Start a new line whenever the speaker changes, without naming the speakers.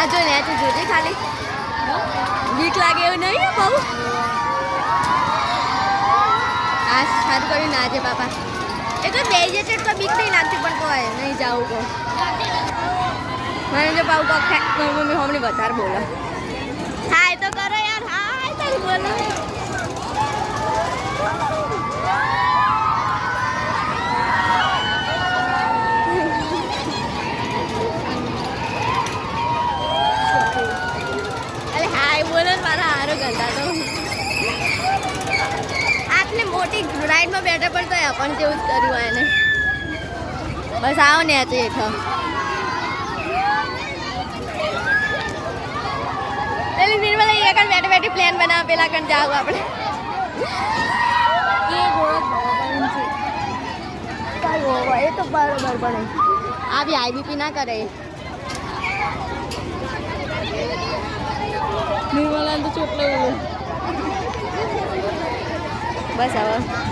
જો ને જોજે ખાલી બીક લાગે એવું નહીં ને બહુ આ સારું કર્યું ના છે બાપા એ તો બે જે છે તો બીક નહીં લાગતી પણ કોઈ નહીં જાવું કહો મને જો પાઉ કોક મમ્મી હમણાં વધારે બોલો હાય તો કરો યાર હાય તારું બોલો અરે હાય બોલો મારા હારો ગંદા તો આટલી મોટી રાઈડમાં બેઠા પણ તો પણ જેવું જ કર્યું એને બસ આવો ને તો એક એટલે નિર્મલા એ આગળ બેઠી બેઠી પ્લાન બનાવ પેલા કણ જાવ આપણે એ તો બરોબર પડે આ બી આઈબીપી ના કરે નિર્મલા તો ચોટલો બસ હવે